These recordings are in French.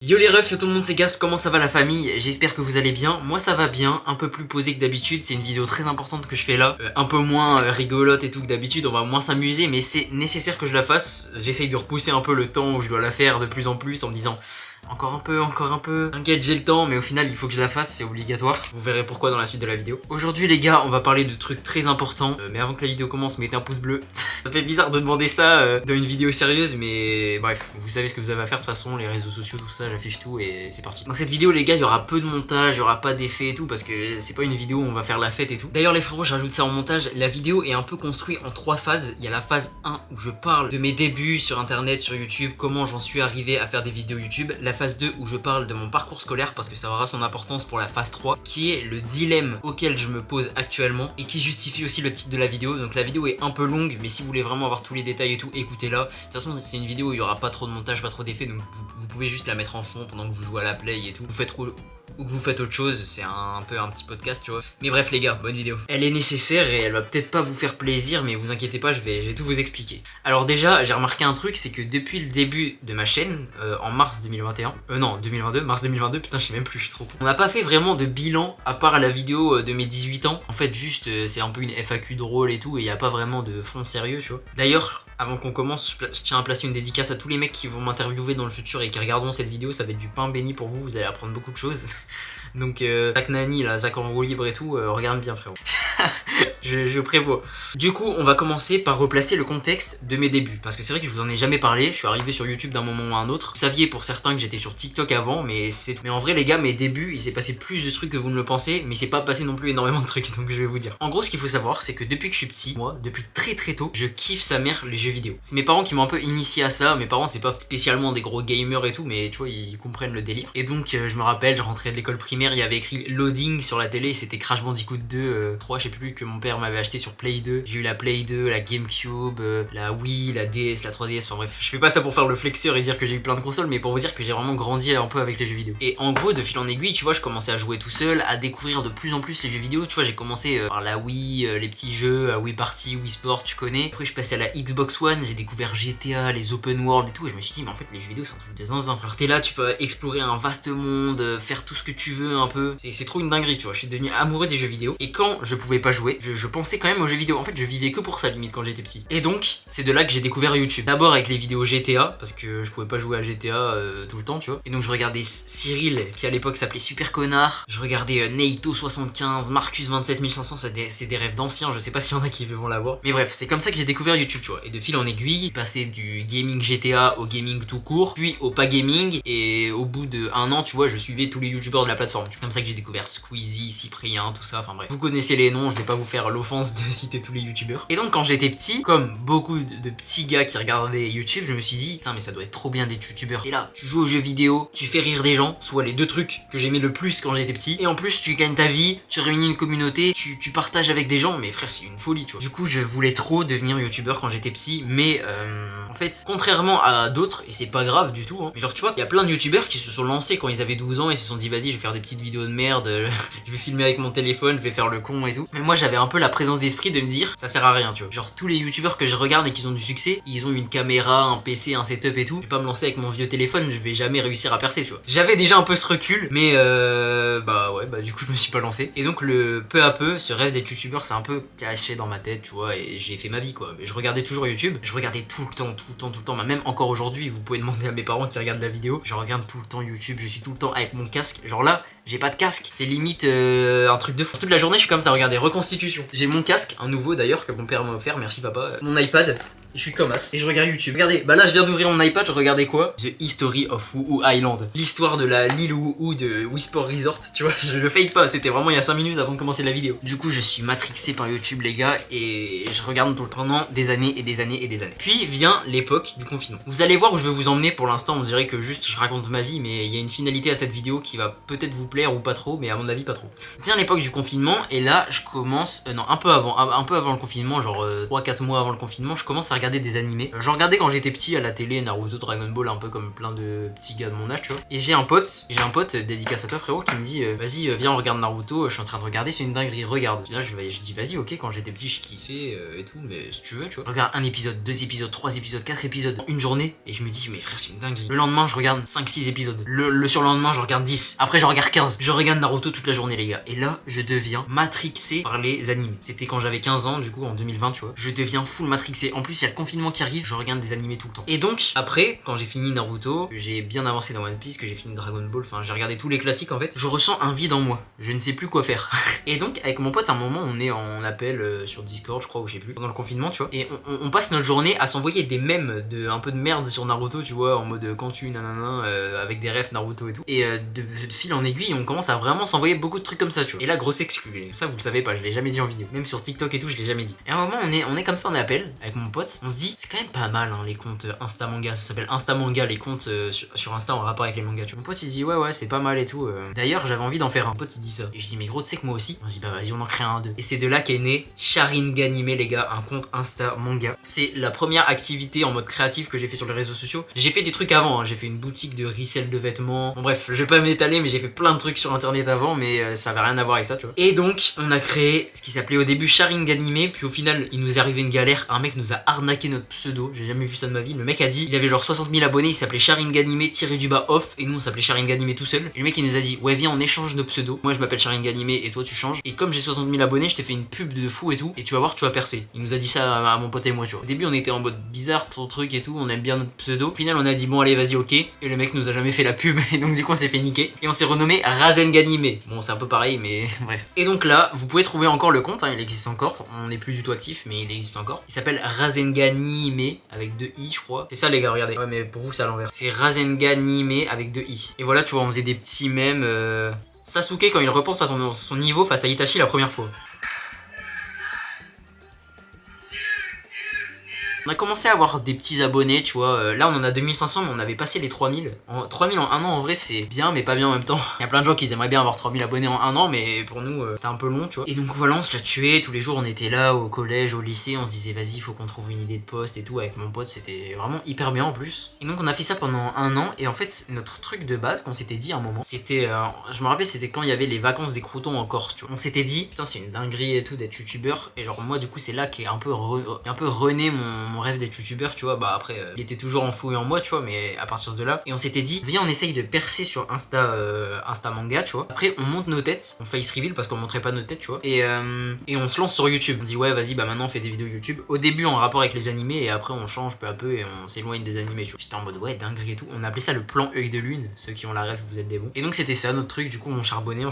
Yo les refs, yo tout le monde, c'est Gasp, comment ça va la famille? J'espère que vous allez bien, moi ça va bien, un peu plus posé que d'habitude, c'est une vidéo très importante que je fais là, un peu moins rigolote et tout que d'habitude, on va moins s'amuser, mais c'est nécessaire que je la fasse. J'essaye de repousser un peu le temps où je dois la faire de plus en plus en me disant encore un peu, t'inquiète j'ai le temps, mais au final il faut que je la fasse, c'est obligatoire. Vous verrez pourquoi dans la suite de la vidéo. Aujourd'hui les gars, on va parler de trucs très importants, mais avant que la vidéo commence, mettez un pouce bleu. Ça fait bizarre de demander ça dans une vidéo sérieuse, mais bref, vous savez ce que vous avez à faire de toute façon, les réseaux sociaux, tout ça, j'affiche tout et c'est parti. Dans cette vidéo les gars, il y aura peu de montage, il y aura pas d'effets et tout, parce que c'est pas une vidéo où on va faire la fête et tout. D'ailleurs les frérots, j'ajoute ça en montage, la vidéo est un peu construite en 3 phases. Il y a la phase 1 où je parle de mes débuts sur internet, sur YouTube, comment j'en suis arrivé à faire des vidéos YouTube. La phase 2 où je parle de mon parcours scolaire, parce que ça aura son importance pour la phase 3, qui est le dilemme auquel je me pose actuellement et qui justifie aussi le titre de la vidéo. Donc la vidéo est un peu longue, mais si vous voulez vraiment avoir tous les détails et tout, écoutez-la. De toute façon c'est une vidéo où il n'y aura pas trop de montage, pas trop d'effets, donc vous pouvez juste la mettre en fond pendant que vous jouez à la play et tout. Ou que vous faites autre chose, c'est un peu un petit podcast, tu vois. Mais bref les gars, bonne vidéo. Elle est nécessaire et elle va peut-être pas vous faire plaisir, mais vous inquiétez pas, je vais tout vous expliquer. Alors déjà, j'ai remarqué un truc, c'est que depuis le début de ma chaîne, en mars 2021, non 2022, mars 2022, putain je sais même plus, je suis trop con. On n'a pas fait vraiment de bilan, à part la vidéo de mes 18 ans. En fait juste, c'est un peu une FAQ drôle et tout, et il n'y a pas vraiment de fond sérieux, tu vois. D'ailleurs, avant qu'on commence, je tiens à placer une dédicace à tous les mecs qui vont m'interviewer dans le futur et qui regarderont cette vidéo. Ça va être du pain béni pour vous, vous allez apprendre beaucoup de choses. Donc Zach Nani, là, Zach en roue libre et tout, regarde bien frérot. je prévois. Du coup, on va commencer par replacer le contexte de mes débuts. Parce que c'est vrai que je vous en ai jamais parlé, je suis arrivé sur YouTube d'un moment ou à un autre. Vous saviez pour certains que j'étais sur TikTok avant, mais en vrai les gars, mes débuts, il s'est passé plus de trucs que vous ne le pensez, mais il s'est pas passé non plus énormément de trucs, donc je vais vous dire. En gros, ce qu'il faut savoir, c'est que depuis que je suis petit, moi, depuis très tôt, je kiffe sa mère les jeux vidéo. C'est mes parents qui m'ont un peu initié à ça. Mes parents, c'est pas spécialement des gros gamers et tout, mais tu vois, ils comprennent le délire. Et donc, je me rappelle, je rentrais de l'école primaire, il y avait écrit loading sur la télé, c'était Crash Bandicoot 2, 3, je sais plus, que mon père m'avait acheté sur Play 2. J'ai eu la Play 2, la GameCube, la Wii, la DS, la 3DS, enfin bref. Je fais pas ça pour faire le flexeur et dire que j'ai eu plein de consoles, mais pour vous dire que j'ai vraiment grandi un peu avec les jeux vidéo. Et en gros, de fil en aiguille, tu vois, je commençais à jouer tout seul, à découvrir de plus en plus les jeux vidéo. Tu vois, j'ai commencé par la Wii, les petits jeux, Wii Party, Wii Sport, tu connais. Après, je passais à la Xbox One, j'ai découvert GTA, les open world et tout, et je me suis dit, mais en fait, les jeux vidéo, c'est un truc de zinzin. Alors, t'es là, tu peux explorer un vaste monde, faire tout ce que tu veux un peu. C'est trop une dinguerie, tu vois. Je suis devenu amoureux des jeux vidéo. Et quand je pouvais pas jouer, je pensais quand même aux jeux vidéo. En fait, je vivais que pour ça, limite, quand j'étais petit. Et donc, c'est de là que j'ai découvert YouTube. D'abord avec les vidéos GTA, parce que je pouvais pas jouer à GTA tout le temps, tu vois. Et donc, je regardais Cyril, qui à l'époque s'appelait Super Connard. Je regardais Neito75, Marcus27500, c'est des rêves d'anciens. Je sais pas s'il y en a qui vont l'avoir. Mais bref, c'est comme ça que j'ai découvert YouTube, tu vois. Et de fil en aiguille, passer du gaming GTA au gaming tout court, puis au pas gaming. Et au bout de 1 an, tu vois, je suivais tous les youtubeurs de la plateforme. C'est comme ça que j'ai découvert Squeezie, Cyprien, tout ça. Enfin bref, vous connaissez les noms, je vais pas vous faire l'offense de citer tous les youtubeurs. Et donc quand j'étais petit, comme beaucoup de petits gars qui regardaient YouTube, je me suis dit, putain mais ça doit être trop bien d'être youtubeur. Et là, tu joues aux jeux vidéo, tu fais rire des gens, soit les deux trucs que j'aimais le plus quand j'étais petit. Et en plus, tu gagnes ta vie, tu réunis une communauté, tu partages avec des gens. Mais frère, c'est une folie, tu vois. Du coup, je voulais trop devenir youtubeur quand j'étais petit, mais en fait, contrairement à d'autres, et c'est pas grave du tout, hein, mais genre tu vois, il y a plein de youtubeurs qui se sont lancés quand ils avaient 12 ans et se sont dit, vas-y, je vais faire des petites vidéos de merde, je vais filmer avec mon téléphone, je vais faire le con et tout. Mais moi, j'avais un peu la présence d'esprit de me dire, ça sert à rien, tu vois. Genre tous les youtubeurs que je regarde et qui ont du succès, ils ont une caméra, un PC, un setup et tout. Je vais pas me lancer avec mon vieux téléphone, je vais jamais réussir à percer, tu vois. J'avais déjà un peu ce recul, mais bah ouais, bah du coup, je me suis pas lancé. Et donc, peu à peu, ce rêve d'être youtubeur, c'est un peu caché dans ma tête, tu vois, et j'ai fait ma vie, quoi. Mais je regardais toujours YouTube, je regardais tout le temps, bah, même encore aujourd'hui, vous pouvez demander à mes parents qui regardent la vidéo, je regarde tout le temps YouTube, je suis tout le temps avec mon casque, genre là, j'ai pas de casque, c'est limite un truc de fou. Toute la journée, je suis comme ça, regardez, reconstitution. J'ai mon casque, un nouveau d'ailleurs, que mon père m'a offert, merci papa, mon iPad. Je suis comme as et je regarde YouTube. Regardez, bah là je viens d'ouvrir mon iPad, je regardais quoi? The History of Wuhu Island. L'histoire de l'île Wuhu de Wii Sport Resort, tu vois, je le fake pas, c'était vraiment il y a 5 minutes avant de commencer la vidéo. Du coup, je suis matrixé par YouTube les gars et je regarde tout le temps pendant des années et des années et des années. Puis vient l'époque du confinement. Vous allez voir où je vais vous emmener. Pour l'instant, on dirait que juste je raconte ma vie, mais il y a une finalité à cette vidéo qui va peut-être vous plaire ou pas trop, mais à mon avis pas trop. Vient l'époque du confinement et là je commence, non un peu avant le confinement, genre 3-4 mois avant le confinement, je commence à regarder des animés. Je regardais quand j'étais petit à la télé, Naruto, Dragon Ball, un peu comme plein de petits gars de mon âge, tu vois. Et j'ai un pote, dédicace à toi frérot, qui me dit vas-y viens on regarde Naruto, je suis en train de regarder, c'est une dinguerie, regarde. Et là je dis vas-y ok, quand j'étais petit je kiffais et tout, mais si tu veux, tu vois. Je regarde un épisode, 2 épisodes, 3 épisodes, 4 épisodes en une journée et je me dis mais frère c'est une dinguerie. Le lendemain je regarde 5-6 épisodes. Le surlendemain je regarde 10. Après je regarde 15. Je regarde Naruto toute la journée les gars. Et là je deviens matrixé par les animés. C'était quand j'avais 15 ans du coup en 2020 tu vois. Je deviens full matrixé. En plus il y a le confinement qui arrive, je regarde des animés tout le temps. Et donc après quand j'ai fini Naruto, que j'ai bien avancé dans One Piece, que j'ai fini Dragon Ball, enfin j'ai regardé tous les classiques en fait, je ressens un vide en moi. Je ne sais plus quoi faire. Et donc avec mon pote à un moment on est en appel sur Discord je crois ou je sais plus, pendant le confinement tu vois. Et on passe notre journée à s'envoyer des mèmes de un peu de merde sur Naruto tu vois, en mode quand tu nanana avec des refs Naruto et tout. Et de fil en aiguille on commence à vraiment s'envoyer beaucoup de trucs comme ça tu vois. Et là grosse exclu, ça vous le savez pas, je l'ai jamais dit en vidéo. Même sur TikTok et tout je l'ai jamais dit. Et à un moment on est comme ça en appel avec mon pote, on se dit c'est quand même pas mal hein, les comptes Insta Manga, ça s'appelle Insta Manga, les comptes sur Insta en rapport avec les mangas tu vois. Mon pote il dit ouais c'est pas mal et tout. D'ailleurs j'avais envie d'en faire un. Mon pote il dit ça. Et je dis mais gros tu sais que moi aussi. On se dit bah vas-y on en crée un deux. Et c'est de là qu'est né Sharinganime les gars, un compte Insta Manga. C'est la première activité en mode créatif que j'ai fait sur les réseaux sociaux. J'ai fait des trucs avant, hein. J'ai fait une boutique de resell de vêtements. Bon bref, je vais pas m'étaler mais j'ai fait plein de trucs sur internet avant mais ça avait rien à voir avec ça tu vois. Et donc on a créé ce qui s'appelait au début Sharinganime, puis au final il nous est arrivé une galère, un mec nous a arnaqué notre pseudo, j'ai jamais vu ça de ma vie. Le mec a dit, il avait genre 60 000 abonnés, il s'appelait Sharinganime-du-bas off et nous on s'appelait Sharinganime tout seul. Et le mec il nous a dit ouais viens on échange nos pseudos, moi je m'appelle Sharinganime et toi tu changes. Et comme j'ai 60 000 abonnés je t'ai fait une pub de fou et tout et tu vas voir tu vas percer. Il nous a dit ça à mon pote et moi tu vois. Au début on était en mode bizarre ton truc et tout, on aime bien notre pseudo. Au final on a dit bon allez vas-y ok, et le mec nous a jamais fait la pub et donc du coup on s'est fait niquer et on s'est renommé Rasenganime. Bon c'est un peu pareil mais bref. Et donc là vous pouvez trouver encore le compte, hein, il existe encore, on n'est plus du tout actif mais il existe encore. Il s'appelle Rasenganime avec 2 i je crois. C'est ça les gars regardez. Ouais mais pour vous c'est à l'envers. C'est Rasenganime avec 2 i. Et voilà tu vois on faisait des petits mèmes. Sasuke quand il repense à son niveau face à Itachi la première fois. On a commencé à avoir des petits abonnés, tu vois. Là, on en a 2500, mais on avait passé les 3000. 3000 en un an, en vrai, c'est bien, mais pas bien en même temps. Il y a plein de gens qui aimeraient bien avoir 3000 abonnés en un an, mais pour nous, c'était un peu long, tu vois. Et donc voilà, on se l'a tué. Tous les jours, on était là au collège, au lycée. On se disait, vas-y, il faut qu'on trouve une idée de poste et tout. Avec mon pote, c'était vraiment hyper bien en plus. Et donc, on a fait ça pendant un an. Et en fait, notre truc de base qu'on s'était dit à un moment, c'était. Je me rappelle, c'était quand il y avait les vacances des croutons en Corse, tu vois. On s'était dit, putain, c'est une dinguerie et tout d'être youtubeur. Et genre, moi, du coup, c'est là qu'est un peu rené mon rêve d'être youtubeur, tu vois. Bah après il était toujours enfoui en moi, tu vois, mais à partir de là, et on s'était dit viens on essaye de percer sur Insta Manga, tu vois. Après on monte nos têtes, on face reveal parce qu'on montrait pas nos têtes, tu vois, et on se lance sur YouTube. On dit ouais vas-y bah maintenant on fait des vidéos YouTube, au début en rapport avec les animés et après on change peu à peu et on s'éloigne des animés, tu vois. J'étais en mode ouais dinguerie et tout, on appelait ça le plan œil de lune, ceux qui ont la rêve vous êtes des bons. Et donc c'était ça notre truc, du coup on charbonnait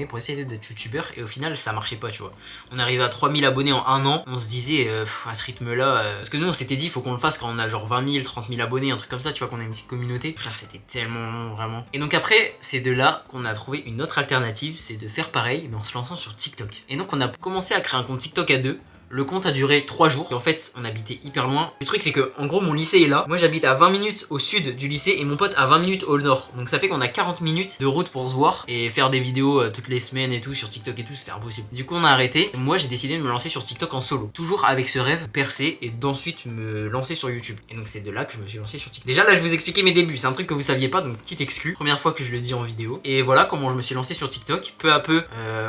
pour essayer d'être youtubeur et au final ça marchait pas, tu vois. On arrivait à 3000 abonnés en un an, on se disait à ce rythme là, parce que nous on s'était dit faut qu'on le fasse quand on a genre 20 000, 30 000 abonnés, un truc comme ça, tu vois, qu'on a une petite communauté. Frère, c'était tellement long, vraiment. Et donc après, c'est de là qu'on a trouvé une autre alternative, c'est de faire pareil, mais en se lançant sur TikTok. Et donc on a commencé à créer un compte TikTok à deux. Le compte a duré 3 jours et en fait on habitait hyper loin. Le truc c'est que en gros mon lycée est là, moi j'habite à 20 minutes au sud du lycée et mon pote à 20 minutes au nord. Donc ça fait qu'on a 40 minutes de route pour se voir et faire des vidéos toutes les semaines et tout sur TikTok et tout, c'était impossible. Du coup on a arrêté. Moi j'ai décidé de me lancer sur TikTok en solo, toujours avec ce rêve percer et d'ensuite me lancer sur YouTube. Et donc c'est de là que je me suis lancé sur TikTok. Déjà là je vous expliquais mes débuts, c'est un truc que vous saviez pas, donc petite exclu, première fois que je le dis en vidéo. Et voilà comment je me suis lancé sur TikTok, peu à peu.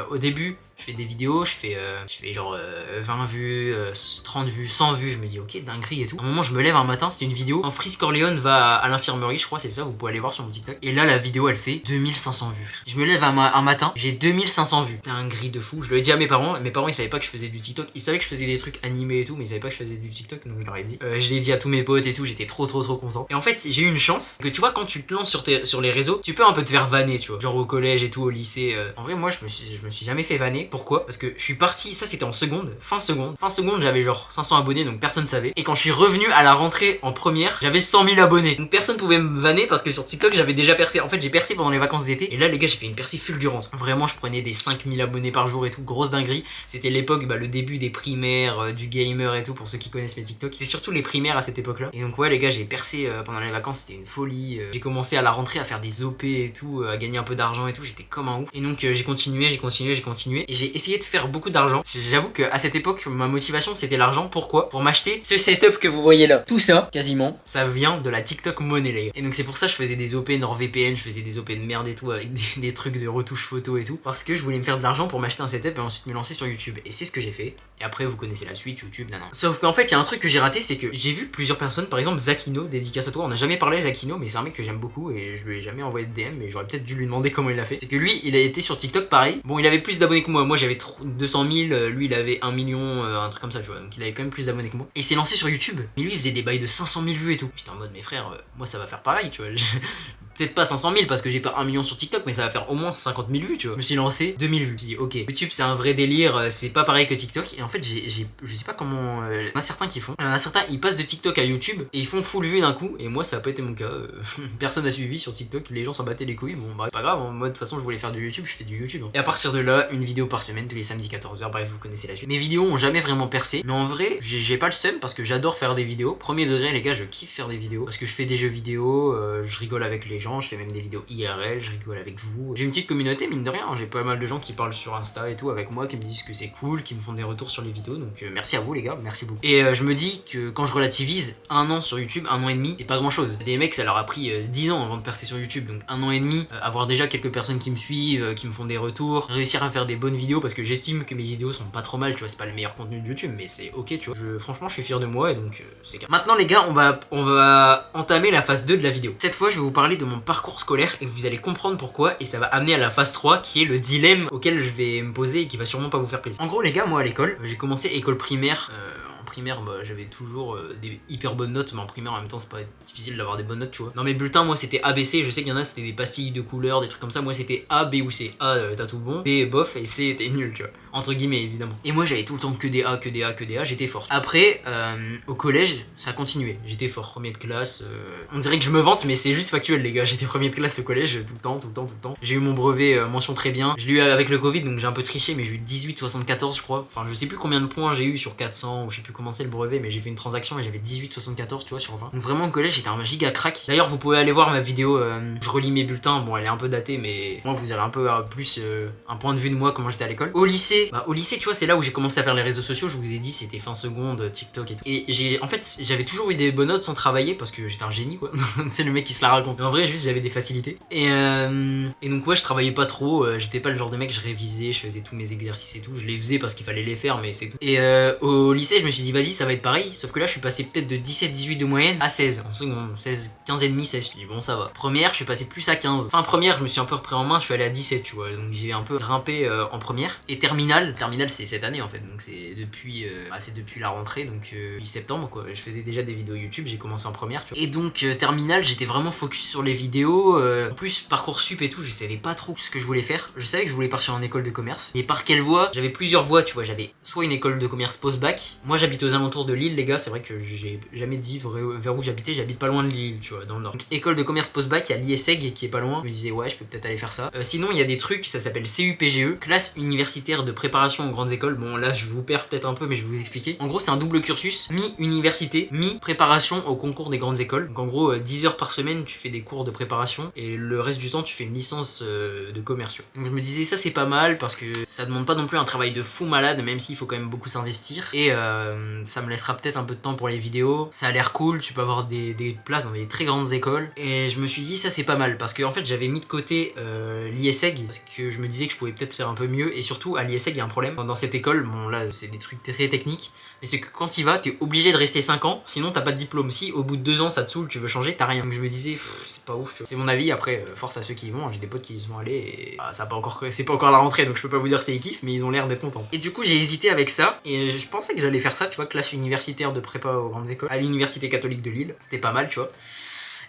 Au début je fais des vidéos, je fais genre 20 vues, 30 vues, 100 vues, je me dis ok dinguerie et tout. À un moment je me lève un matin, c'était une vidéo, un Freeze Corleone va à l'infirmerie, je crois c'est ça, vous pouvez aller voir sur mon TikTok. Et là la vidéo elle fait 2500 vues. Je me lève un matin, j'ai 2500 vues. Dinguerie de fou, je l'ai dit à mes parents ils savaient pas que je faisais du TikTok, ils savaient que je faisais des trucs animés et tout, mais ils savaient pas que je faisais du TikTok, donc je leur ai dit. Je l'ai dit à tous mes potes et tout, j'étais trop content. Et en fait j'ai eu une chance, que tu vois quand tu te lances sur les réseaux, tu peux un peu te faire vanner, tu vois. Genre au collège et tout, au lycée. En vrai moi je me suis jamais fait vanner, pourquoi? Parce que je suis parti, ça c'était en seconde, fin seconde j'avais genre 500 abonnés donc personne savait. Et quand je suis revenu à la rentrée en première, j'avais 100 000 abonnés. Donc personne pouvait me vanner parce que sur TikTok j'avais déjà percé. En fait j'ai percé pendant les vacances d'été et là les gars j'ai fait une percée fulgurante. Vraiment je prenais des 5000 abonnés par jour et tout, grosse dinguerie. C'était l'époque, le début des primaires, du gamer et tout pour ceux qui connaissent mes TikTok. C'est surtout les primaires à cette époque là. Et donc ouais les gars j'ai percé pendant les vacances, c'était une folie. J'ai commencé à la rentrée à faire des OP et tout, à gagner un peu d'argent et tout, j'étais comme un ouf. Et donc j'ai continué. Et j'ai essayé de faire beaucoup d'argent. J'avoue qu'à cette époque, ma motivation c'était l'argent. Pourquoi? Pour m'acheter ce setup que vous voyez là. Tout ça, quasiment, ça vient de la TikTok monnaie, les gars. Et donc c'est pour ça que je faisais des OP NordVPN, je faisais des OP de merde et tout, avec des trucs de retouche photo et tout. Parce que je voulais me faire de l'argent pour m'acheter un setup et ensuite me lancer sur YouTube. Et c'est ce que j'ai fait. Et après, vous connaissez la suite, YouTube, nan. Sauf qu'en fait, il y a un truc que j'ai raté, c'est que j'ai vu plusieurs personnes, par exemple Zakino, dédicace à toi. On n'a jamais parlé Zakino, mais c'est un mec que j'aime beaucoup et je lui ai jamais envoyé de DM, mais j'aurais peut-être dû lui demander comment il a fait. C'est que lui, il a été sur TikTok pareil. Bon, il avait plus d'abonnés que moi. Moi, j'avais 200 000, lui, il avait 1 million, un truc comme ça, tu vois. Donc il avait quand même plus d'abonnés que moi. Et il s'est lancé sur YouTube. Mais lui, il faisait des bails de 500 000 vues et tout. J'étais en mode, mes frères, moi, ça va faire pareil, tu vois. Peut-être pas 500 000 parce que j'ai pas 1 million sur TikTok, mais ça va faire au moins 50 000 vues, tu vois. Je me suis lancé, 2000 vues. Je me suis dit, ok, YouTube c'est un vrai délire, c'est pas pareil que TikTok. Et en fait, je sais pas comment. Il y en a certains qui font. Il y en a certains, ils passent de TikTok à YouTube et ils font full vue d'un coup. Et moi, ça a pas été mon cas. Personne n'a suivi sur TikTok, les gens s'en battaient les couilles. Bon, bref, pas grave. Moi, de toute façon, je voulais faire du YouTube, je fais du YouTube. Et à partir de là, une vidéo par semaine, tous les samedis 14h. Bref, vous connaissez la suite. Mes vidéos ont jamais vraiment percé. Mais en vrai, j'ai pas le seum parce que j'adore faire des vidéos. Premier degré, les gars, je kiffe faire des vidéos parce que je fais des jeux vidéo, je rigole avec les gens, je fais même des vidéos IRL, je rigole avec vous. J'ai une petite communauté, mine de rien, j'ai pas mal de gens qui parlent sur Insta et tout avec moi, qui me disent que c'est cool, qui me font des retours sur les vidéos, donc merci à vous les gars, merci beaucoup. Et je me dis que quand je relativise, 1 an sur YouTube, 1 an et demi, c'est pas grand chose. Des mecs, ça leur a pris 10 ans avant de percer sur YouTube, donc 1 an et demi, avoir déjà quelques personnes qui me suivent, qui me font des retours, réussir à faire des bonnes vidéos, parce que j'estime que mes vidéos sont pas trop mal, tu vois, c'est pas le meilleur contenu de YouTube, mais c'est ok, tu vois. Franchement, je suis fier de moi, et donc c'est carré. Maintenant les gars, on va entamer la phase 2 de la vidéo. Cette fois, je vais vous parler de mon parcours scolaire, et vous allez comprendre pourquoi, et ça va amener à la phase 3 qui est le dilemme auquel je vais me poser et qui va sûrement pas vous faire plaisir. En gros les gars, moi à l'école, j'ai commencé école primaire. En primaire, bah, j'avais toujours des hyper bonnes notes, mais en primaire en même temps c'est pas difficile d'avoir des bonnes notes, tu vois. Dans mes bulletins, moi c'était ABC, je sais qu'il y en a c'était des pastilles de couleurs, des trucs comme ça. Moi c'était A, B ou C. A, t'as tout bon, B, bof, et C, t'es nul, tu vois. Entre guillemets évidemment. Et moi j'avais tout le temps que des A, que des A, que des A, j'étais fort. Après, au collège, ça continuait. J'étais fort, premier de classe. On dirait que je me vante, mais c'est juste factuel les gars. J'étais premier de classe au collège tout le temps. J'ai eu mon brevet mention très bien. Je l'ai eu avec le Covid, donc j'ai un peu triché, mais j'ai eu 18,74 je crois. Enfin, je sais plus combien de points j'ai eu sur 400, ou je sais plus comment c'est le brevet, mais j'ai fait une transaction et j'avais 18,74 tu vois sur 20. Donc vraiment au collège, j'étais un giga crack. D'ailleurs, vous pouvez aller voir ma vidéo, je relis mes bulletins. Bon, elle est un peu datée, mais moi vous avez un peu plus un point de vue de moi, comment j'étais à l'école. Au lycée, tu vois, c'est là où j'ai commencé à faire les réseaux sociaux. Je vous ai dit, c'était fin seconde, TikTok et tout. Et en fait, j'avais toujours eu des bonnes notes sans travailler parce que j'étais un génie, quoi. C'est le mec qui se la raconte. Mais en vrai, juste j'avais des facilités. Et donc ouais, je travaillais pas trop. J'étais pas le genre de mec, je révisais, je faisais tous mes exercices et tout. Je les faisais parce qu'il fallait les faire, mais c'est tout. Et au lycée, je me suis dit, vas-y, ça va être pareil. Sauf que là, je suis passé peut-être de 17-18 de moyenne à 16. En seconde, 16, 15 et demi, 16. Je me suis dit, bon, ça va. Première, je suis passé plus à 15. Enfin, première, je me suis un peu repris en main. Je suis allé à 17, tu vois. Donc j'ai un peu grimpé en première. Et terminale, c'est cette année en fait. Donc c'est depuis la rentrée, donc 8 septembre quoi. Je faisais déjà des vidéos YouTube, j'ai commencé en première, tu vois. Et donc terminale, j'étais vraiment focus sur les vidéos. En plus, Parcoursup et tout, je savais pas trop ce que je voulais faire. Je savais que je voulais partir en école de commerce. Mais par quelle voie? J'avais plusieurs voies, tu vois. J'avais soit une école de commerce post-bac. Moi j'habite aux alentours de Lille, les gars. C'est vrai que j'ai jamais dit vers où j'habitais. J'habite pas loin de Lille, tu vois, dans le nord. Donc, école de commerce post-bac, il y a l'ISEG qui est pas loin. Je me disais, ouais, je peux peut-être aller faire ça. Sinon, il y a des trucs, ça s'appelle CUPGE, classe universitaire de préparation aux grandes écoles. Bon, là, je vous perds peut-être un peu, mais je vais vous expliquer. En gros, c'est un double cursus, mi-université, mi-préparation au concours des grandes écoles. Donc, en gros, 10 heures par semaine, tu fais des cours de préparation et le reste du temps, tu fais une licence de commerce. Donc, je me disais, ça, c'est pas mal parce que ça demande pas non plus un travail de fou malade, même s'il faut quand même beaucoup s'investir. Et ça me laissera peut-être un peu de temps pour les vidéos. Ça a l'air cool, tu peux avoir des places dans des très grandes écoles. Et je me suis dit, ça, c'est pas mal parce que, en fait, j'avais mis de côté l'ISEG parce que je me disais que je pouvais peut-être faire un peu mieux. Et surtout, à l'ISEG, il y a un problème. Dans cette école, bon, là, c'est des trucs très techniques, mais c'est que quand tu y vas, t'es obligé de rester 5 ans, sinon t'as pas de diplôme. Si au bout de 2 ans ça te saoule, tu veux changer, t'as rien. Donc je me disais, c'est pas ouf, tu vois. C'est mon avis, après, force à ceux qui y vont. J'ai des potes qui y sont allés et c'est pas encore la rentrée, donc je peux pas vous dire c'est kiff, mais ils ont l'air d'être contents. Et du coup, j'ai hésité avec ça, et je pensais que j'allais faire ça, tu vois, classe universitaire de prépa aux grandes écoles, à l'université catholique de Lille. C'était pas mal, tu vois.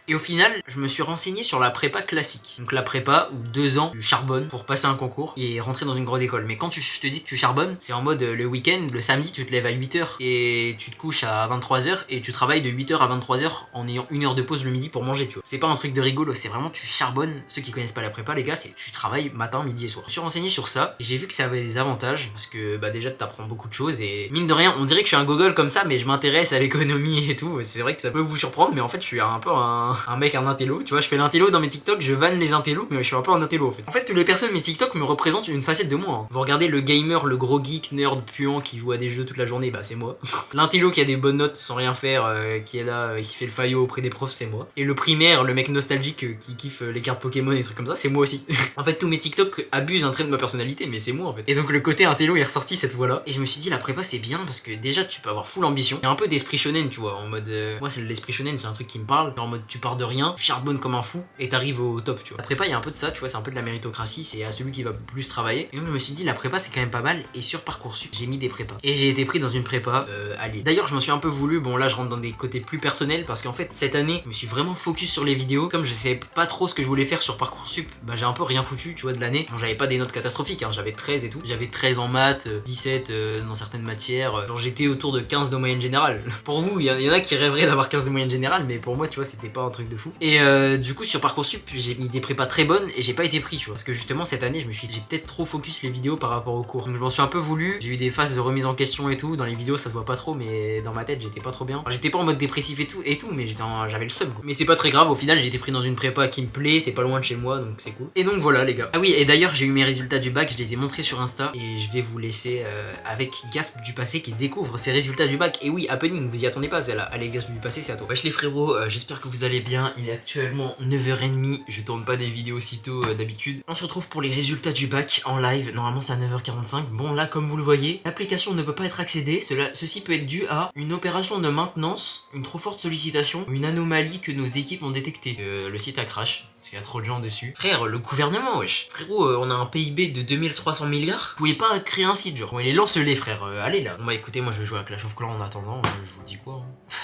Et au final, je me suis renseigné sur la prépa classique. Donc la prépa où 2 ans tu charbonnes pour passer un concours et rentrer dans une grande école. Mais quand je te dis que tu charbonnes, c'est en mode le week-end, le samedi tu te lèves à 8h et tu te couches à 23h et tu travailles de 8h à 23h en ayant 1 heure de pause le midi pour manger, tu vois. C'est pas un truc de rigolo, c'est vraiment tu charbonnes. Ceux qui connaissent pas la prépa, les gars, c'est tu travailles matin, midi et soir. Je me suis renseigné sur ça et j'ai vu que ça avait des avantages parce que bah déjà t'apprends beaucoup de choses et mine de rien, on dirait que je suis un gogol comme ça, mais je m'intéresse à l'économie et tout. C'est vrai que ça peut vous surprendre, mais en fait je suis un peu un un mec, un intello. Tu vois, je fais l'intello dans mes TikTok, je vanne les intellos, mais je suis un peu un intello en fait. En fait, toutes les personnes de mes TikTok me représentent une facette de moi. Hein. Vous regardez le gamer, le gros geek, nerd, puant qui joue à des jeux toute la journée, bah c'est moi. L'intello qui a des bonnes notes sans rien faire, qui est là, qui fait le faillot auprès des profs, c'est moi. Et le primaire, le mec nostalgique qui kiffe les cartes Pokémon et des trucs comme ça, c'est moi aussi. En fait, tous mes TikTok abusent un trait de ma personnalité, mais c'est moi en fait. Et donc le côté intello est ressorti cette fois-là. Et je me suis dit, la prépa c'est bien parce que déjà tu peux avoir full ambition. Il y a un peu d'esprit shonen, tu vois, en mode. Moi, c'est l'esprit shonen, c'est un truc qui me parle. Genre en mode tu pars de rien, tu charbonnes comme un fou et t'arrives au top, tu vois. La prépa, il y a un peu de ça, tu vois, c'est un peu de la méritocratie, c'est à celui qui va plus travailler. Et donc je me suis dit, la prépa c'est quand même pas mal. Et sur Parcoursup, j'ai mis des prépas. Et j'ai été pris dans une prépa à Lille. D'ailleurs, je m'en suis un peu voulu. Bon, là, je rentre dans des côtés plus personnels parce qu'en fait, cette année, je me suis vraiment focus sur les vidéos. Comme je sais pas trop ce que je voulais faire sur Parcoursup, bah j'ai un peu rien foutu, tu vois, de l'année. Bon, j'avais pas des notes catastrophiques, hein, j'avais 13 et tout. J'avais 13 en maths, 17 dans certaines matières. Genre, j'étais autour de 15 de moyenne générale. Pour vous, il y en a qui rêveraient d'avoir 15 de moyenne générale, mais pour moi, tu vois, c'était pas un truc de fou. Et du coup, sur Parcoursup, j'ai mis des prépas très bonnes et j'ai pas été pris, tu vois. Parce que justement, cette année, j'ai peut-être trop focus les vidéos par rapport aux cours. Donc, je m'en suis un peu voulu. J'ai eu des phases de remise en question et tout. Dans les vidéos, ça se voit pas trop, mais dans ma tête, j'étais pas trop bien. Enfin, j'étais pas en mode dépressif et tout, mais j'avais le seum, quoi. Mais c'est pas très grave, au final, j'ai été pris dans une prépa qui me plaît, c'est pas loin de chez moi, donc c'est cool. Et donc voilà, les gars. Ah oui, et d'ailleurs, j'ai eu mes résultats du bac, je les ai montrés sur Insta, et je vais vous laisser avec Gasp du passé qui découvre ses résultats du bac. Et oui, happening, vous y attendez pas, celle-là. Allez, Gasp du passé, c'est à toi. Wesh les frérots, j'espère que vous allez bien. Il est actuellement 9h30, je tourne pas des vidéos aussitôt d'habitude. On se retrouve pour les résultats du bac en live, normalement c'est à 9h45. Bon, là, comme vous le voyez, l'application ne peut pas être accédée. Ceci peut être dû à une opération de maintenance, une trop forte sollicitation, une anomalie que nos équipes ont détectée. Le site a crash. Il y a trop de gens dessus. Frère, le gouvernement, wesh. Frérot, on a un PIB de 2300 milliards. Vous pouvez pas créer un site, genre. Bon, allez, lance-les, frère. Allez, là. Bon, bah, écoutez, moi, je vais jouer à Clash of Clans en attendant. Je vous dis quoi, hein.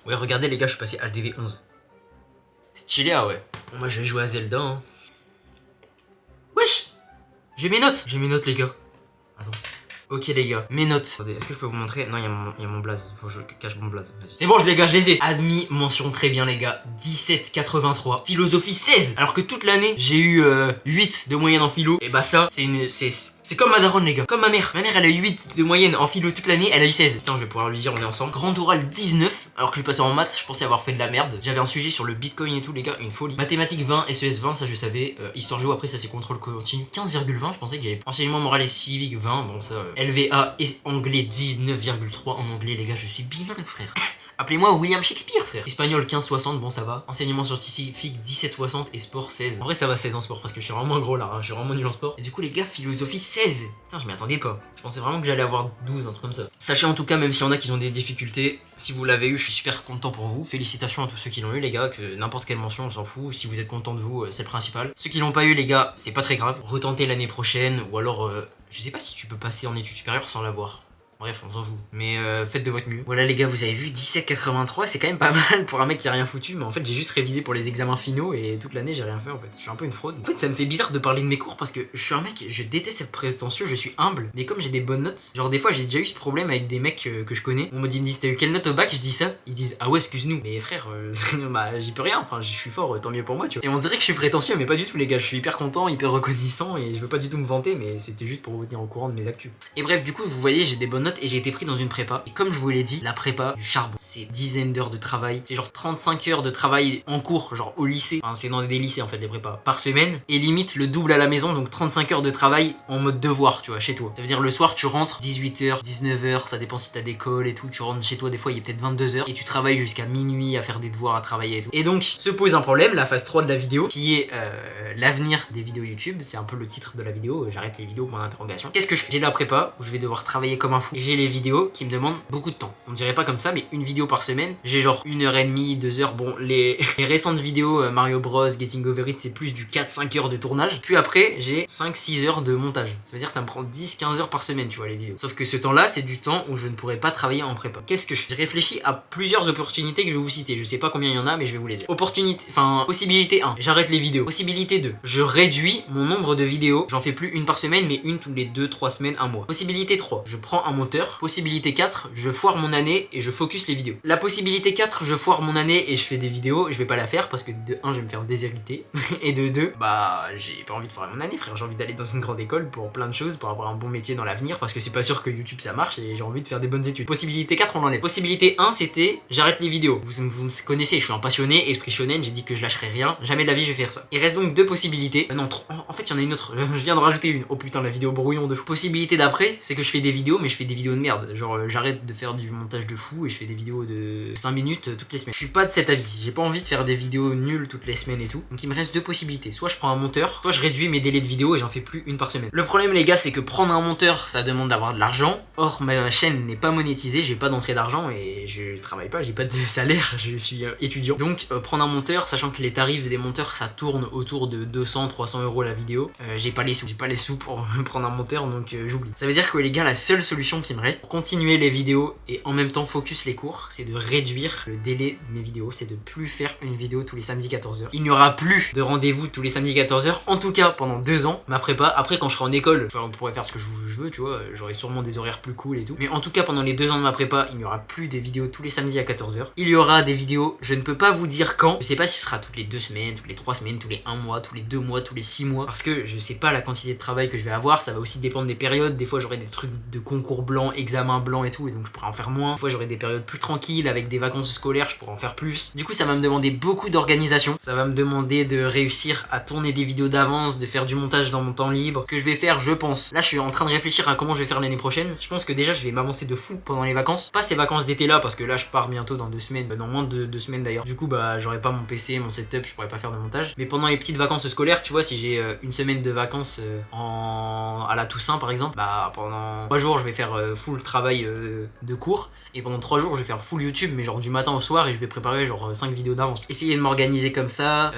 Ouais, regardez, les gars, je suis passé à DV11. Stylé, ah ouais. Bon, moi, je vais jouer à Zelda, hein. Wesh. J'ai mes notes. J'ai mes notes, les gars. Attends. Ok les gars, mes notes. Attendez, est-ce que je peux vous montrer? Non, il y a mon blaze. Faut que je cache mon blaze. C'est bon, les gars, je les ai. Admis, mention très bien les gars. 17,83. Philosophie 16. Alors que toute l'année, j'ai eu 8 de moyenne en philo. Et bah ça, c'est comme ma daronne les gars. Comme ma mère. Ma mère, elle a eu 8 de moyenne en philo toute l'année. Elle a eu 16. Putain, je vais pouvoir lui dire, on est ensemble. Grand oral 19. Alors que je suis passé en maths, je pensais avoir fait de la merde. J'avais un sujet sur le bitcoin et tout les gars, une folie. Mathématiques 20, SES 20, ça je savais. Histoire géo, après ça c'est contrôle continu. 15,20, je pensais qu'il y avait enseignement moral et civique 20. Bon ça... LVA et anglais 19,3 en anglais les gars, je suis bilingue frère. Appelez-moi William Shakespeare frère. Espagnol 15,60, bon ça va. Enseignement scientifique 17,60 et sport 16. En vrai ça va 16 en sport parce que je suis vraiment gros là, hein. Je suis vraiment nul en sport. Et du coup les gars, philosophie 16. Putain, je m'y attendais pas. Je pensais vraiment que j'allais avoir 12, un truc comme ça. Sachez en tout cas, même s'il y en a qui ont des difficultés, si vous l'avez eu, je suis super content pour vous. Félicitations à tous ceux qui l'ont eu les gars, que n'importe quelle mention on s'en fout. Si vous êtes content de vous, c'est le principal. Ceux qui l'ont pas eu les gars, c'est pas très grave. Retentez l'année prochaine ou alors... je sais pas si tu peux passer en études supérieures sans l'avoir. Bref, on s'en fout. Mais faites de votre mieux. Voilà les gars, vous avez vu 17,83, c'est quand même pas mal pour un mec qui a rien foutu. Mais en fait, j'ai juste révisé pour les examens finaux et toute l'année, j'ai rien fait en fait. Je suis un peu une fraude. En fait, ça me fait bizarre de parler de mes cours parce que je suis un mec, je déteste être prétentieux, je suis humble. Mais comme j'ai des bonnes notes, genre des fois, j'ai déjà eu ce problème avec des mecs que je connais. On me dit, t'as eu quelle note au bac? Je dis ça. Ils disent, ah ouais, excuse-nous. Mais frère, bah j'y peux rien. Enfin, je suis fort, tant mieux pour moi, tu vois. Et on dirait que je suis prétentieux, mais pas du tout les gars. Je suis hyper content, hyper reconnaissant et je veux pas du tout me vanter, mais c'était juste pour vous tenir au courant de mes actus. Et bref, du coup, vous voyez, j'ai des bonnes notes et j'ai été pris dans une prépa. Et comme je vous l'ai dit, la prépa du charbon, c'est dizaines d'heures de travail. C'est genre 35 heures de travail en cours, genre au lycée. Enfin, c'est dans des lycées en fait, les prépas. Par semaine. Et limite le double à la maison, donc 35 heures de travail en mode devoir, tu vois, chez toi. Ça veut dire le soir, tu rentres 18h, 19h, ça dépend si t'as des calls et tout. Tu rentres chez toi, des fois, il est peut-être 22h. Et tu travailles jusqu'à minuit à faire des devoirs, à travailler et tout. Et donc, se pose un problème, la phase 3 de la vidéo, qui est l'avenir des vidéos YouTube. C'est un peu le titre de la vidéo. J'arrête les vidéos pour l'interrogation. Qu'est-ce que je fais? J'ai la prépa où je vais devoir travailler comme un fou. Et j'ai les vidéos qui me demandent beaucoup de temps. On dirait pas comme ça, mais une vidéo par semaine. J'ai genre 1h30, 2h. Bon, les récentes vidéos Mario Bros, Getting Over It, c'est plus du 4-5 heures de tournage. Puis après, j'ai 5-6 heures de montage. Ça veut dire que ça me prend 10-15 heures par semaine, tu vois, les vidéos. Sauf que ce temps-là, c'est du temps où je ne pourrais pas travailler en prépa. Qu'est-ce que je fais? Je réfléchis à plusieurs opportunités que je vais vous citer. Je sais pas combien il y en a, mais je vais vous les dire. Opportunité, enfin, possibilité 1, j'arrête les vidéos. Possibilité 2, je réduis mon nombre de vidéos. J'en fais plus une par semaine, mais une tous les 2-3 semaines, un mois. Possibilité 3, je prends un monteur. Possibilité 4, je foire mon année et je focus les vidéos. La possibilité 4, je foire mon année et je fais des vidéos, je vais pas la faire parce que de 1, je vais me faire déshériter et de 2, bah j'ai pas envie de foirer mon année, frère. J'ai envie d'aller dans une grande école pour plein de choses, pour avoir un bon métier dans l'avenir parce que c'est pas sûr que YouTube ça marche et j'ai envie de faire des bonnes études. Possibilité 4, on l'enlève. Possibilité 1, c'était j'arrête les vidéos. Vous me connaissez, je suis un passionné, esprit shonen, j'ai dit que je lâcherais rien, jamais de la vie je vais faire ça. Il reste donc 2 possibilités. Non, 3. En fait, il y en a une autre. Je viens de rajouter une. Oh putain, la vidéo brouillon de fou. Possibilité d'après, c'est que je fais des vidéos, mais je fais des vidéos de merde. Genre, j'arrête de faire du montage de fou et je fais des vidéos de 5 minutes toutes les semaines. Je suis pas de cet avis. J'ai pas envie de faire des vidéos nulles toutes les semaines et tout. Donc, il me reste 2 possibilités. Soit je prends un monteur, soit je réduis mes délais de vidéos et j'en fais plus une par semaine. Le problème, les gars, c'est que prendre un monteur, ça demande d'avoir de l'argent. Or, ma chaîne n'est pas monétisée, j'ai pas d'entrée d'argent et je travaille pas, j'ai pas de salaire, je suis étudiant. Donc, prendre un monteur, sachant que les tarifs des monteurs, ça tourne autour de 200-300 € la vidéo. J'ai pas les sous pour prendre un monteur, donc j'oublie. Ça veut dire que les gars, la seule solution qui me reste pour continuer les vidéos et en même temps focus les cours, c'est de réduire le délai de mes vidéos, c'est de plus faire une vidéo tous les samedis 14h. Il n'y aura plus de rendez-vous tous les samedis 14h, en tout cas pendant 2 ans. Ma prépa, après quand je serai en école, on pourrait faire ce que je veux, tu vois, j'aurai sûrement des horaires plus cool et tout. Mais en tout cas pendant les 2 ans de ma prépa, il n'y aura plus des vidéos tous les samedis à 14h. Il y aura des vidéos, je ne peux pas vous dire quand, je sais pas si ce sera toutes les 2 semaines, toutes les 3 semaines, tous les 1 mois, tous les 2 mois, tous les 6 mois, parce que je sais pas la quantité de travail que je vais avoir, ça va aussi dépendre des périodes. Des fois j'aurai des trucs de concours blanc, examen blanc et tout, et donc je pourrais en faire moins. Des fois j'aurai des périodes plus tranquilles avec des vacances scolaires, je pourrais en faire plus. Du coup ça va me demander beaucoup d'organisation, ça va me demander de réussir à tourner des vidéos d'avance, de faire du montage dans mon temps libre, que je vais faire je pense. Là je suis en train de réfléchir à comment je vais faire l'année prochaine. Je pense que déjà je vais m'avancer de fou pendant les vacances, pas ces vacances d'été là parce que là je pars bientôt dans 2 semaines, dans moins de 2 semaines d'ailleurs. Du coup bah j'aurai pas mon PC, mon setup, je pourrais pas faire de montage. Mais pendant les petites vacances scolaires, tu vois, si j'ai une semaine de vacances à la Toussaint par exemple, bah pendant 3 jours je vais faire full travail de cours. Et pendant 3 jours je vais faire full YouTube, mais genre du matin au soir, et je vais préparer genre 5 vidéos d'avance. Essayer de m'organiser comme ça,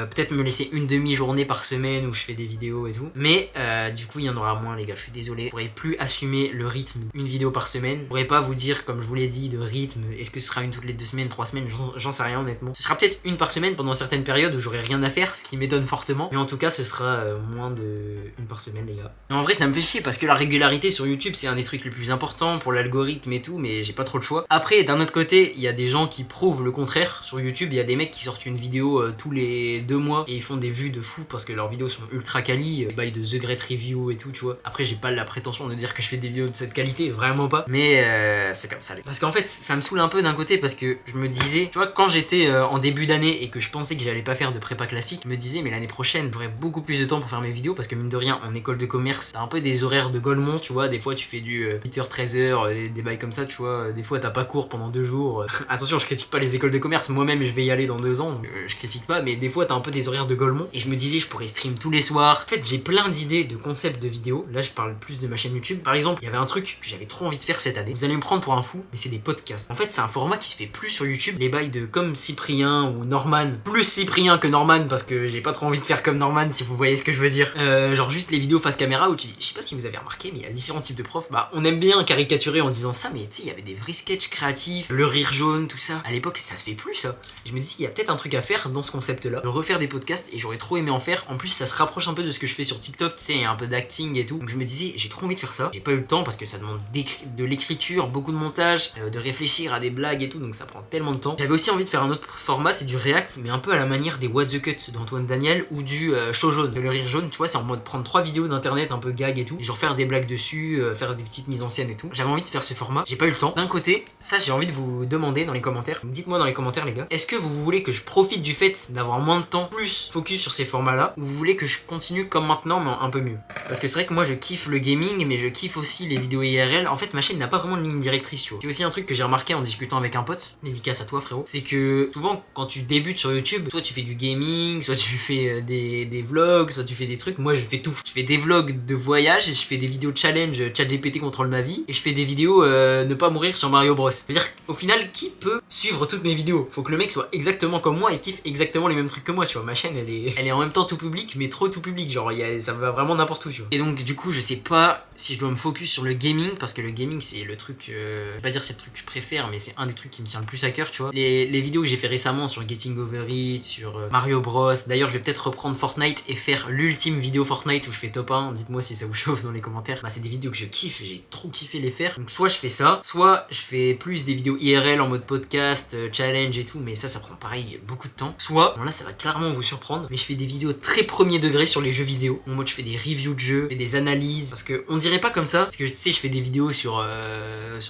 peut-être me laisser une demi-journée par semaine où je fais des vidéos et tout. Mais du coup il y en aura moins les gars, je suis désolé. Je pourrais plus assumer le rythme une vidéo par semaine. Je pourrais pas vous dire comme je vous l'ai dit de rythme, est-ce que ce sera une toutes les 2 semaines, 3 semaines, j'en sais rien honnêtement. Ce sera peut-être une par semaine pendant certaines périodes où j'aurai rien à faire, ce qui m'étonne fortement. Mais en tout cas ce sera moins de une par semaine les gars. Et en vrai ça me fait chier parce que la régularité sur YouTube c'est un des trucs les plus importants pour l'algorithme et tout, mais j'ai pas trop le choix. Après d'un autre côté il y a des gens qui prouvent le contraire. Sur YouTube il y a des mecs qui sortent une vidéo tous les 2 mois et ils font des vues de fou parce que leurs vidéos sont ultra quali, des bails de The Great Review et tout, tu vois. Après j'ai pas la prétention de dire que je fais des vidéos de cette qualité, vraiment pas, mais c'est comme ça. Parce qu'en fait ça me saoule un peu d'un côté parce que je me disais, tu vois, quand j'étais en début d'année et que je pensais que j'allais pas faire de prépa classique, je me disais mais l'année prochaine j'aurai beaucoup plus de temps pour faire mes vidéos parce que mine de rien en école de commerce t'as un peu des horaires de Golemont, tu vois. Des fois tu fais du 8h 13h, des bails comme ça, tu vois. Des fois t'as pas cours pendant 2 jours. Attention, je critique pas les écoles de commerce, moi-même je vais y aller dans 2 ans, donc je critique pas, mais des fois t'as un peu des horaires de Golemont et je me disais je pourrais stream tous les soirs. En fait j'ai plein d'idées de concepts de vidéos. Là je parle plus de ma chaîne YouTube. Par exemple il y avait un truc que j'avais trop envie de faire cette année, vous allez me prendre pour un fou, mais c'est des podcasts. En fait c'est un format qui se fait plus sur YouTube, les bails de comme Cyprien ou Norman, plus Cyprien que Norman parce que j'ai pas trop envie de faire comme Norman si vous voyez ce que je veux dire. Genre juste les vidéos face caméra où tu dis, je sais pas si vous avez remarqué mais il y a différents types de profs. Bah on aime bien caricaturer en disant ça, mais tu sais il y avait des vrais sketchs créatifs, le rire jaune, tout ça. À l'époque ça se fait plus ça. Et je me dis il y a peut-être un truc à faire dans ce concept là, de refaire des podcasts, et j'aurais trop aimé en faire. En plus ça se rapproche un peu de ce que je fais sur TikTok, tu sais, il y a un peu d'acting et tout. Donc je me disais j'ai trop envie de faire ça. J'ai pas eu le temps parce que ça demande de l'écriture, beaucoup de montage, de réfléchir à des blagues et tout, donc ça prend tellement de temps. J'avais aussi envie de faire un autre format, c'est du React, mais un peu à la manière des What the Cut d'Antoine Daniel ou du show jaune. Le rire jaune, tu vois, c'est en mode prendre 3 vidéos d'internet un peu gag et tout, et genre faire des blagues dessus, faire des petites mises en scène et tout. J'avais envie de faire ce format, j'ai pas eu le temps. D'un côté, ça j'ai envie de vous demander dans les commentaires, dites-moi dans les commentaires les gars, est-ce que vous voulez que je profite du fait d'avoir moins de temps, plus focus sur ces formats là, ou vous voulez que je continue comme maintenant mais un peu mieux? Parce que c'est vrai que moi je kiffe le gaming, mais je kiffe aussi les vidéos IRL. En fait ma chaîne n'a pas vraiment de ligne directrice, tu vois. C'est aussi un truc que j'ai remarqué en discutant avec un pote, dédicace à toi frérot, c'est que souvent quand tu débutes sur YouTube, soit tu fais du gaming, soit tu fais des vlogs, soit tu fais des trucs. Moi je fais tout, je fais des vlogs de voyage, je fais des vidéos challenge, ChatGPT contrôle ma vie, et je fais des vidéos ne pas mourir sur Mario Bros. C'est-à-dire au final qui peut suivre toutes mes vidéos? Faut que le mec soit exactement comme moi et kiffe exactement les mêmes trucs que moi, tu vois. Ma chaîne elle est en même temps tout public mais trop tout public, genre ça va vraiment n'importe où. tu vois. Et donc du coup je sais pas si je dois me focus sur le gaming, parce que le gaming c'est le truc, je vais pas dire c'est le truc que je préfère, mais c'est un des trucs qui me tient le plus à cœur, tu vois. Les vidéos que j'ai fait récemment sur Getting Over It, sur Mario Bros, d'ailleurs je vais peut-être reprendre Fortnite et faire l'ultime vidéo Fortnite où je fais top 1, dites-moi si ça vous chauffe dans les commentaires. Bah c'est des vidéos que je kiffe, j'ai trop kiffé les faire. Donc soit je fais ça, soit je fais plus des vidéos IRL en mode podcast, challenge et tout, mais ça prend pareil beaucoup de temps. Soit, bon là ça va clairement vous surprendre, mais je fais des vidéos très premier degré sur les jeux vidéo. En mode je fais des reviews de jeux, je fais des analyses, parce que on dirait pas comme ça, parce que tu sais je fais des vidéos sur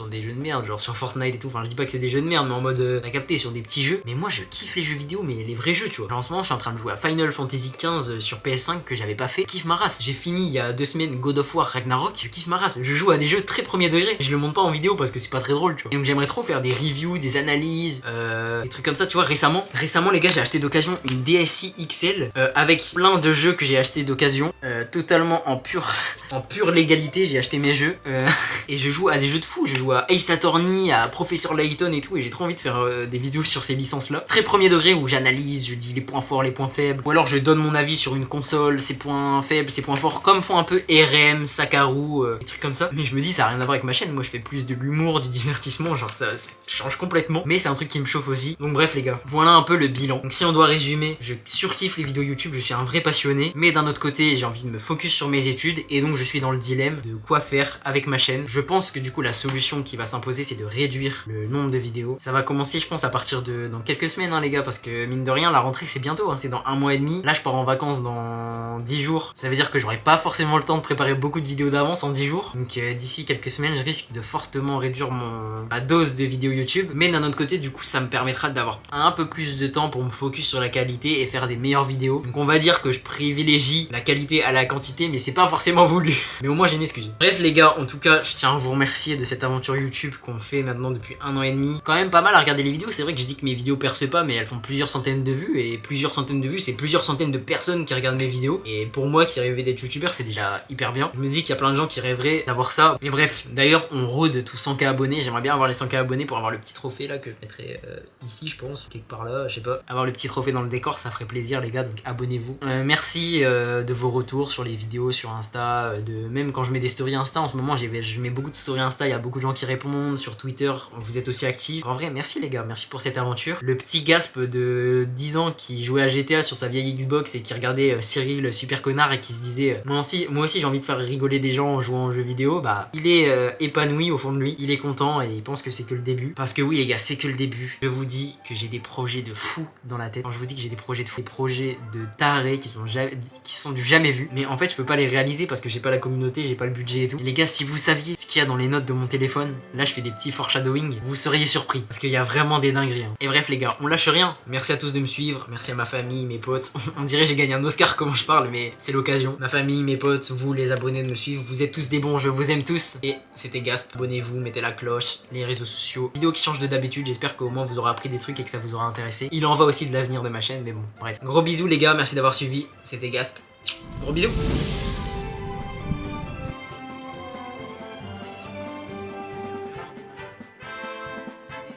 des jeux de merde, genre sur Fortnite et tout, enfin je dis pas que c'est des jeux de merde, mais en mode à capter sur des petits jeux. Mais moi je kiffe les jeux vidéo, mais les vrais jeux, tu vois. Genre, en ce moment je suis en train de jouer à Final Fantasy XV sur PS5 que j'avais pas fait, je kiffe ma race. J'ai fini il y a 2 semaines God of War Ragnarok, je kiffe ma race. Je joue à des jeux très premier degré, je le monte pas en vidéo parce que c'est pas très drôle, tu vois. Et donc j'aimerais trop faire des reviews, des analyses, des trucs comme ça, tu vois. Récemment les gars, j'ai acheté d'occasion une DSi XL avec plein de jeux que j'ai acheté d'occasion, totalement en pure légalité. J'ai acheté mes jeux et je joue à des jeux de fou. Je joue à Ace Attorney, à Professor Layton et tout, et j'ai trop envie de faire des vidéos sur ces licences là, très premier degré, où j'analyse, je dis les points forts, les points faibles, ou alors je donne mon avis sur une console, ses points faibles, ses points forts, comme font un peu RM, Sakaru, des trucs comme ça. Mais je me dis ça a rien à voir avec ma chaîne, moi je fais plus de l'humour, du divertissement, genre ça change complètement, mais c'est un truc qui me chauffe aussi. Donc bref les gars, voilà un peu le bilan. Donc si on doit résumer, je surkiffe les vidéos YouTube, je suis un vrai passionné, mais d'un autre côté j'ai envie de me focus sur mes études, et donc je suis dans le dilemme de quoi faire avec ma chaîne. Je pense que du coup la solution qui va s'imposer, c'est de réduire le nombre de vidéos. Ça va commencer je pense à partir de dans quelques semaines les gars, parce que mine de rien la rentrée c'est bientôt, c'est dans 1 mois et demi. Là je pars en vacances dans 10 jours, ça veut dire que j'aurai pas forcément le temps de préparer beaucoup de vidéos d'avance en 10 jours. Donc d'ici quelques semaines je risque de fortement réduire ma dose de vidéos YouTube, mais d'un autre côté du coup ça me permettra d'avoir un peu plus de temps pour me focus sur la qualité et faire des meilleures vidéos. Donc on va dire que je privilégie la qualité à la quantité, mais c'est pas forcément voulu. Mais au moins j'ai une excuse. Bref les gars, en tout cas je tiens à vous remercier de cette aventure YouTube qu'on fait maintenant depuis 1 an et demi. Quand même pas mal à regarder les vidéos, c'est vrai que je dis que mes vidéos percent pas, mais elles font plusieurs centaines de vues, et plusieurs centaines de vues c'est plusieurs centaines de personnes qui regardent mes vidéos, et pour moi qui rêvais d'être youtubeur c'est déjà hyper bien. Je me dis qu'il y a plein de gens qui rêveraient d'avoir ça, mais bref, d'ailleurs on rôde tous 100K abonnés, j'aimerais bien avoir les 100K abonnés pour avoir le petit trophée là que je mettrai ici je pense, quelque part là, je sais pas, avoir le petit trophée dans le décor, ça ferait plaisir les gars, donc abonnez-vous. Merci de vos retours sur les vidéos sur Insta, même quand je mets des stories Insta en ce moment, je mets beaucoup de stories Insta, il y a beaucoup de gens qui répondent, sur Twitter vous êtes aussi actifs. En vrai merci les gars, merci pour cette aventure. Le petit Gasp de 10 ans qui jouait à GTA sur sa vieille Xbox et qui regardait Cyril super connard et qui se disait moi aussi j'ai envie de faire rigoler des gens en jouant aux jeux vidéo, bah il est épanoui au fond de lui, il est content et il pense que c'est que le début. Parce que oui les gars, c'est que le début. Je vous dis que j'ai des projets de fou dans la tête. Quand je vous dis que j'ai des projets de fou, des projets de tarés qui sont du jamais vu, mais en fait je peux pas les réaliser parce que j'ai pas la communauté, j'ai pas le budget et tout. Et les gars, si vous saviez ce qu'il y a dans les notes de mon téléphone, là je fais des petits foreshadowing, vous seriez surpris parce qu'il y a vraiment des dingueries. Et bref les gars, on lâche rien. Merci à tous de me suivre, merci à ma famille, mes potes. On dirait j'ai gagné un Oscar comment je parle, mais c'est l'occasion. Ma famille, mes potes, vous les abonnés de me suivre, vous êtes tous des bons, je vous aime tous. Et c'était Gasp, abonnez-vous, mettez la cloche, les réseaux sociaux, vidéo qui change de d'habitude, j'espère qu'au moins vous aurez appris des trucs et que ça vous aura intéressé. Il en va aussi de l'avenir de ma chaîne, mais bon, bref. Gros bisous les gars, merci d'avoir suivi, c'était Gasp, gros bisous.